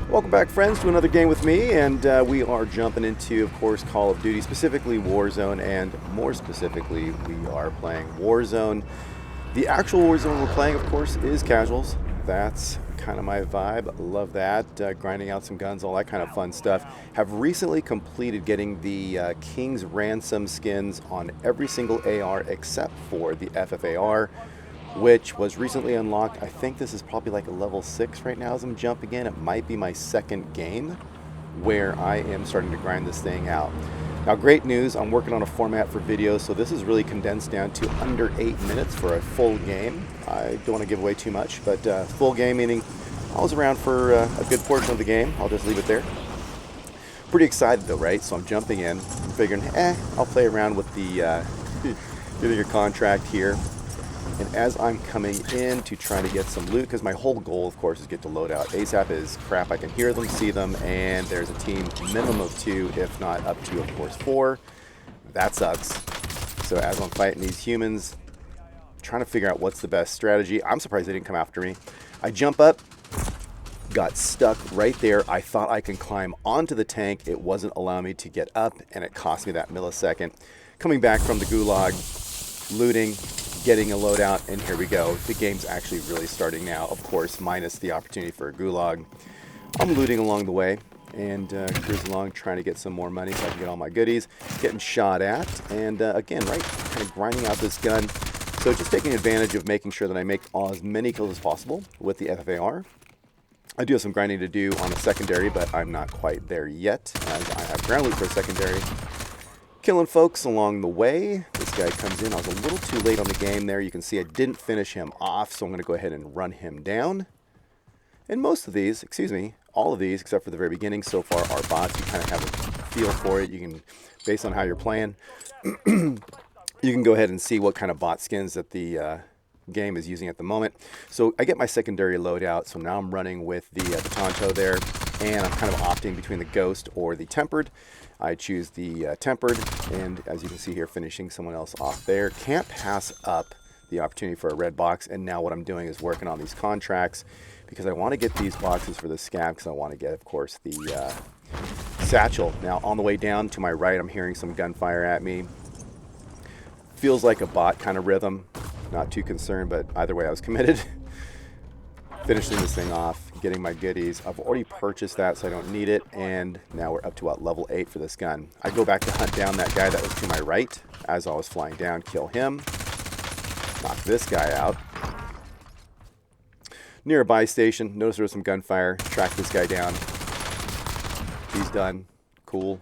Welcome back, friends, to another game with me, and we are jumping into, of course, Call of Duty, specifically Warzone, and more specifically, we are playing Warzone. The actual Warzone we're playing, of course, is casuals. That's kind of my vibe. Love that. Grinding out some guns, all that kind of fun stuff. Have recently completed getting the King's Ransom skins on every single AR except for the FFAR, which was recently unlocked. I think this is probably like a level 6 right now as I'm jumping in. It might be my second game where I am starting to grind this thing out. Now, great news, I'm working on a format for videos, so this is really condensed down to under 8 minutes for a full game. I don't want to give away too much, but full game meaning I was around for a good portion of the game. I'll just leave it there. Pretty excited though, right? So I'm jumping in, figuring, I'll play around with the getting a contract here. And as I'm coming in to try to get some loot, because my whole goal, of course, is get to load out ASAP is crap. I can hear them, see them, and there's a team minimum of 2, if not up to, of course, 4. That sucks. So as I'm fighting these humans, trying to figure out what's the best strategy. I'm surprised they didn't come after me. I jump up, got stuck right there. I thought I can climb onto the tank. It wasn't allowing me to get up, and it cost me that millisecond. Coming back from the gulag, looting, getting a loadout, and here we go. The game's actually really starting now, of course, minus the opportunity for a gulag. I'm looting along the way and cruising along, trying to get some more money so I can get all my goodies. Getting shot at, and again, right, kind of grinding out this gun. So just taking advantage of making sure that I make as many kills as possible with the FFAR. I do have some grinding to do on a secondary, but I'm not quite there yet. I have ground loot for a secondary. Killing folks along the way. This guy comes in. I was a little too late on the game there. You can see I didn't finish him off, so I'm going to go ahead and run him down. And most of these, excuse me, all of these, except for the very beginning so far, are bots. You kind of have a feel for it. You can, based on how you're playing, you can go ahead and see what kind of bot skins that the game is using at the moment. So I get my secondary loadout, so now I'm running with the Tanto there, and I'm kind of opting between the Ghost or the Tempered. I choose the Tempered, and as you can see here, finishing someone else off there. Can't pass up the opportunity for a red box, and now what I'm doing is working on these contracts because I want to get these boxes for the scab, because I want to get, of course, the satchel. Now, on the way down to my right, I'm hearing some gunfire at me. Feels like a bot kind of rhythm. Not too concerned, but either way, I was committed. Finishing this thing off, getting my goodies. I've already purchased that, so I don't need it. And now we're up to what, level 8 for this gun. I go back to hunt down that guy that was to my right as I was flying down, kill him, knock this guy out. Near a buy station, notice there was some gunfire, track this guy down. He's done. Cool.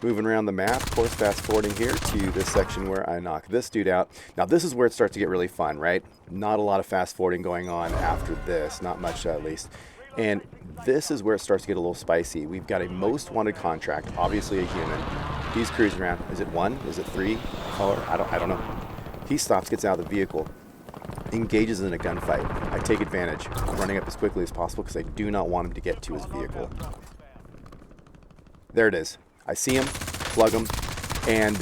Moving around the map, of course, fast forwarding here to this section where I knock this dude out. Now this is where it starts to get really fun, right? Not a lot of fast forwarding going on after this, not much at least. And this is where it starts to get a little spicy. We've got a most wanted contract, obviously a human. He's cruising around. Is it 1? Is it 3? Color? I don't know. He stops, gets out of the vehicle, engages in a gunfight. I take advantage. I'm running up as quickly as possible because I do not want him to get to his vehicle. There it is. I see him, plug him, and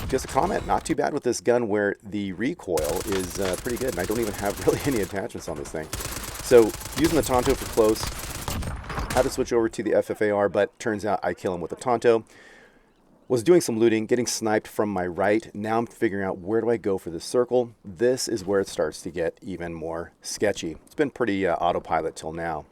just a comment, not too bad with this gun where the recoil is pretty good, and I don't even have really any attachments on this thing. So, using the Tanto for close, had to switch over to the FFAR, but turns out I kill him with the Tanto. Was doing some looting, getting sniped from my right. Now I'm figuring out where do I go for this circle. This is where it starts to get even more sketchy. It's been pretty autopilot till now.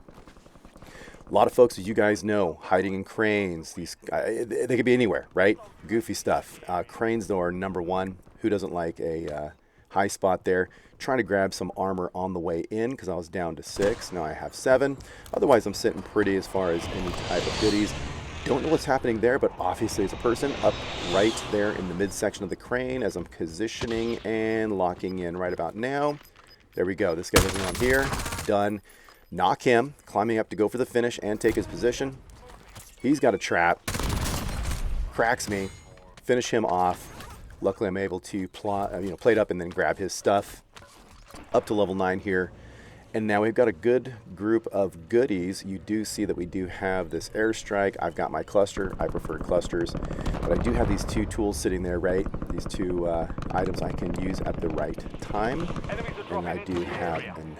A lot of folks, as you guys know, hiding in cranes. These they could be anywhere, right? Goofy stuff. Cranes, though, are number one. Who doesn't like a high spot there? Trying to grab some armor on the way in because I was down to 6. Now I have 7. Otherwise, I'm sitting pretty as far as any type of goodies. Don't know what's happening there, but obviously it's a person up right there in the midsection of the crane as I'm positioning and locking in right about now. There we go. This guy doesn't know I'm here. Done. Knock him, climbing up to go for the finish and take his position. He's got a trap. Cracks me. Finish him off. Luckily, I'm able to plate up and then grab his stuff. Up to level 9 here. And now we've got a good group of goodies. You do see that we do have this airstrike. I've got my cluster. I prefer clusters. But I do have these 2 tools sitting there, right? These 2 items I can use at the right time. And I do have an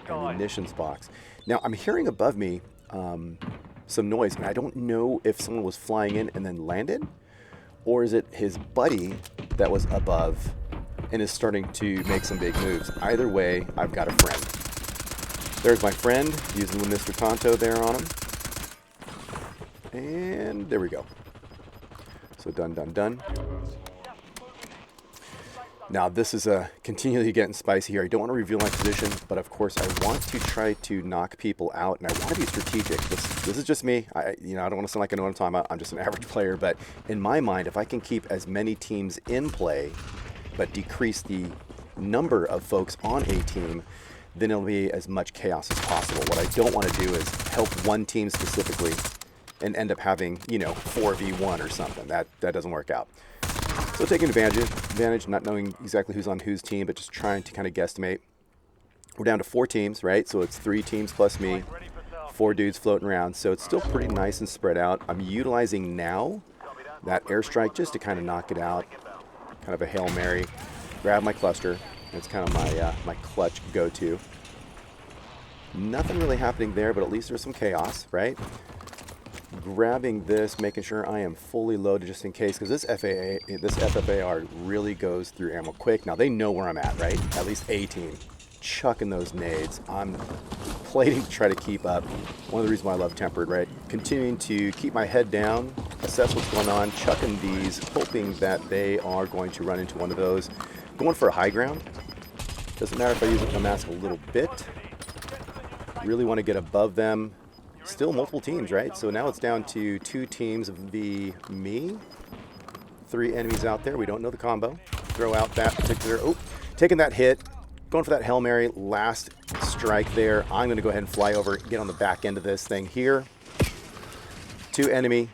munitions box. Now, I'm hearing above me some noise. And I don't know if someone was flying in and then landed, or is it his buddy that was above and is starting to make some big moves. Either way, I've got a friend. There's my friend using the Mr. Tanto there on him. And there we go. So done, done, done. Now this is continually getting spicy here. I don't want to reveal my position, but of course I want to try to knock people out, and I want to be strategic. This is just me. I don't want to sound like I know what I'm talking about. I'm just an average player, but in my mind, if I can keep as many teams in play, but decrease the number of folks on a team, then it'll be as much chaos as possible. What I don't want to do is help one team specifically and end up having, 4v1 or something. That doesn't work out. So taking advantage, not knowing exactly who's on whose team, but just trying to kind of guesstimate. We're down to 4 teams, right? So it's 3 teams plus me, 4 dudes floating around. So it's still pretty nice and spread out. I'm utilizing now that airstrike just to kind of knock it out. Kind of a Hail Mary. Grab my cluster. That's kind of my clutch go-to. Nothing really happening there, but at least there's some chaos, right? Grabbing this, making sure I am fully loaded just in case, because this FFAR really goes through ammo quick. Now they know where I'm at, right? At least A team. Chucking those nades. I'm plating to try to keep up. One of the reasons why I love tempered, right? Continuing to keep my head down, assess what's going on, chucking these, hoping that they are going to run into one of those. Going for a high ground. Doesn't matter if I use a mask a little bit. Really want to get above them. Still multiple teams, right? So now it's down to 2 teams of me, 3 enemies out there. We don't know the combo. Throw out that particular, taking that hit, going for that Hail Mary, last strike there. I'm going to go ahead and fly over, get on the back end of this thing here. 2 enemy.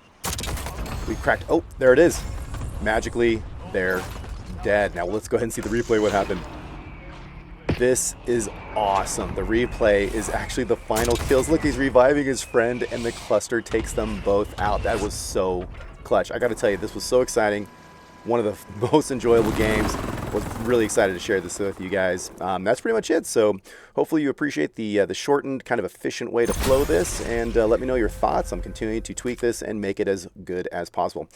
We cracked, there it is. Magically, they're dead. Now let's go ahead and see the replay, what happened. This is awesome. The replay is actually the final kills. Look, he's reviving his friend and the cluster takes them both out. That was so clutch. I got to tell you, this was so exciting. One of the most enjoyable games. Was really excited to share this with you guys. That's pretty much it. So hopefully you appreciate the shortened, kind of efficient way to flow this, and let me know your thoughts. I'm continuing to tweak this and make it as good as possible.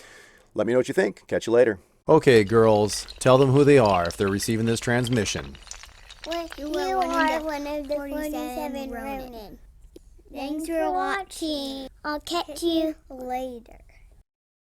Let me know what you think. Catch you later. Okay, girls, tell them who they are if they're receiving this transmission. You are one of the 47 Ronin. Thanks for watching. I'll catch you later.